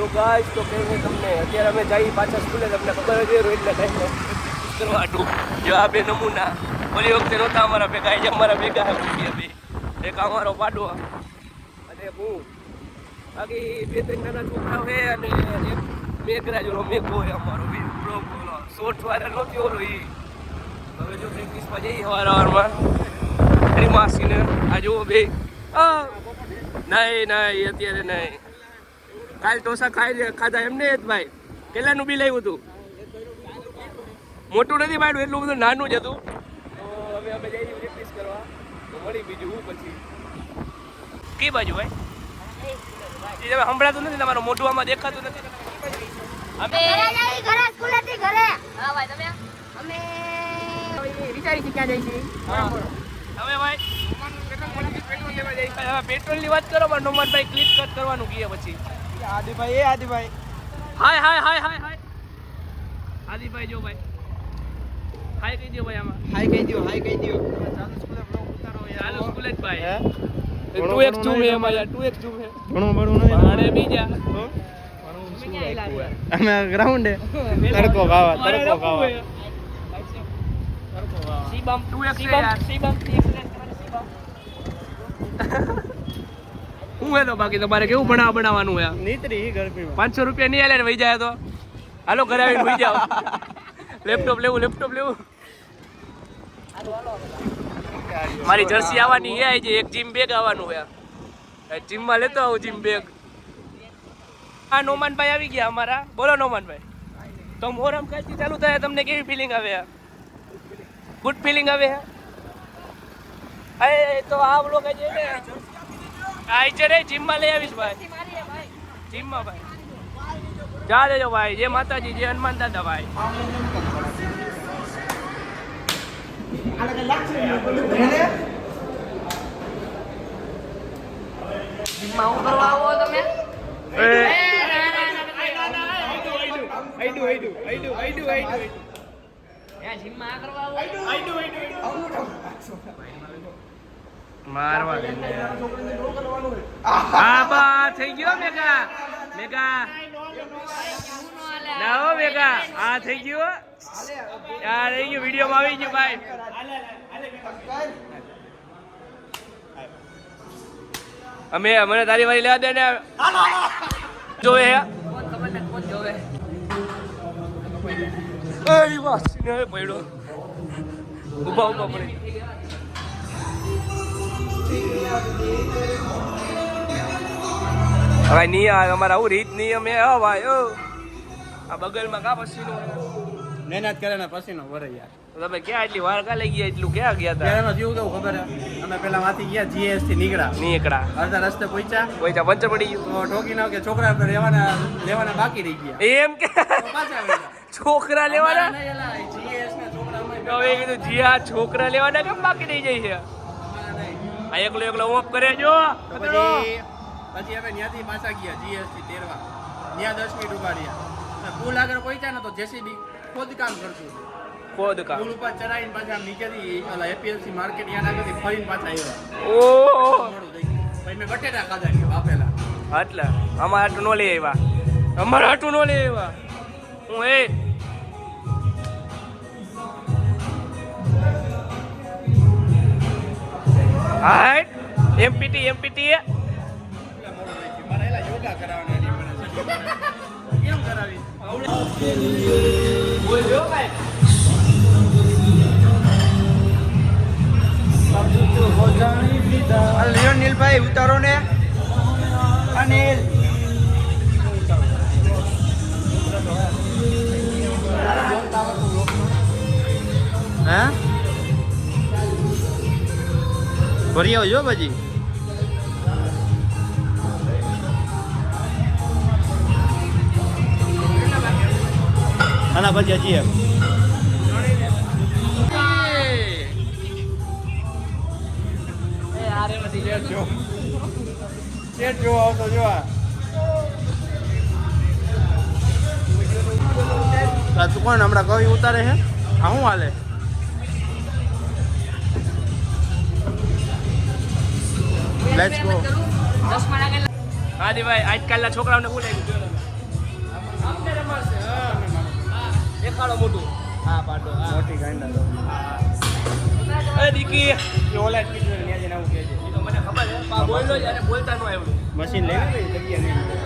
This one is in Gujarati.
તો ગાઈસ તો કહીને તમને અત્યારે અમે જઈએ પાછા સ્કૂલે તમને ખબર જ રોહિતના ટાઈમનો કરવાનું જો આ બે નમૂના ઓલી વખતે નહોતા અમારા ભેગા જે અમારા ભેગા બે એક અમારો પાડો અને હું બાકી બે ત્રણ નાના છોકરાઓ છે અને એક મેઘરાજ ઓલો મેઘો હોય અમારો બે ઓલો શોર્ટ વાળા નહોતી ઓલો એ હવે જો પ્રેક્ટિસમાં જઈએ વારવારમાં એની માસીને આ જુઓ બે નહીં અત્યારે નહીં કાલ ઢોસા ખાધા એમને જ ભાઈ કેટલાનું બિલ આવ્યું હતું મોટું નથી પાડ્યું એટલું બધું નાનું જ હતું તો હવે અમે જઈએ પ્રેક્ટિસ કરવા તો મળી બીજું હું પછી કઈ બાજુ ભાઈ સંભળાતું નથી તમારું મોઢું આમાં દેખાતું નથી પેટ્રોલ ની વાત કરો પણ નોમાનભાઈ ક્લિક કટ કરવાનું કીએ પછી આદિભાઈ હાય આદિભાઈ જો ભાઈ હાય કહી દો ભાઈ આમાં હાય કહી દો ચાલુ સ્કૂલે જ ભાઈ 2x ઝૂમ હે અમાર યાર 2x ઝૂમ હે ભણું નહીં અને બીજા અમે ગ્રાઉન્ડ હે તડકો ગાવા સીબમ 2x સીબમ હું હેલો બાકી તમારે કેવું બનાવવાનું હે નીતરી ગરમીમાં 500 રૂપિયા નહીં આલે ને વહી જાય તો હાલો ઘરે આવીને વહી જાવ લેપટોપ લેવું મારી જર્સી આવવાની હે જે એક જીમ બેગ આવવાનું હે જીમમાં લેતો આવું જીમ બેગ આ નોમાનભાઈ આવી ગયા અમારા બોલો નોમાનભાઈ તો મોરમ કાલથી ચાલુ થાય તમને કેવી ફિલિંગ આવે ગુડ ફિલિંગ આવે હે તો આ લોકો જે ને આ છે જીમમાં લઈ આવીશ ભાઈ જીમમાં ભાઈ જા દેજો ભાઈ જય માતાજી જય હનુમાન દાદા ભાઈ જીમમાં હું કરવા આવો તમે મારવા હા બા થઈ ગયો મેગા ના મેગા આ થઈ ગયો યાર થઈ ગયું વિડીયોમાં આવી ગયું ભાઈ મને તારી વારી લેવા દે ને જોવે હે કોણ જોવે એય વાસીને પડ્યો ઉભા પડે હવે નિયમ અમારા આવું રીત નિયમ હે હો ભાઈ આ બગલમાં કા પસીનો મહેનત કરે ને પસીનો વરે યાર તમે ક્યાં એટલી વાર કા લઈ ગયા એટલું ક્યાં ગયા હતા એમાં જેવું કેવું ખબર હે અમે પેલા માંથી ગયા જીએસ થી નીકળ્યા અડધા રસ્તે પહોંચ્યા પંચર પડી ગયું તો ઠોકી નાવ કે છોકરા લેવાના બાકી રહી ગયા એમ કે પાછા છોકરા લેવાના જીએસ ના છોકરા હવે કીધું જીયા છોકરા લેવાના કેમ બાકી રહી જાય છે આ એકલો ઓફ કરે જો પછી અમે ત્યાંથી પાછા ગયા જીએસ થી તેરવા ત્યાં 10 મિનિટ ઉભા રહ્યા પુલ આગળ પહોંચ્યા ને તો જેસીબી ખોદકામ કરતું પુલ ઉપર ચડાઈને પાછા નીચેથી ઓલા એપીએલસી માર્કેટ યાદ આગળથી ફરીને પાછા આવ્યા પછી મેં બટેટા ખાધા કે બાપેલા એટલે અમારા હાટું નો લઈ આવ્યા હું હાય એમપીટી મારા એલા યોગા કરાવવાના કેમ કરાવી બોલજો ભાઈ લિયોનિલભાઈ ઉતારો ને અનિલ હા ભરી આવજો ભાજી આના પછી હજી જો આવતો જો તું કોણ હમણાં કવિ ઉતારે છે આ શું હાલે લેટ્સ ગો આદિભાઈ આજકાલના છોકરાઓને શું લાગ્યું દેખાડો મોટું હા પાડો મોટી ગાંડા હા દીકી એ ઓલા કીધું ને ત્યાં જઈને આવું કહે છે એ તો મને ખબર છે બોલનો જ અને બોલતા ન આવ્યું મશીન લઈ લે જગ્યા નહીં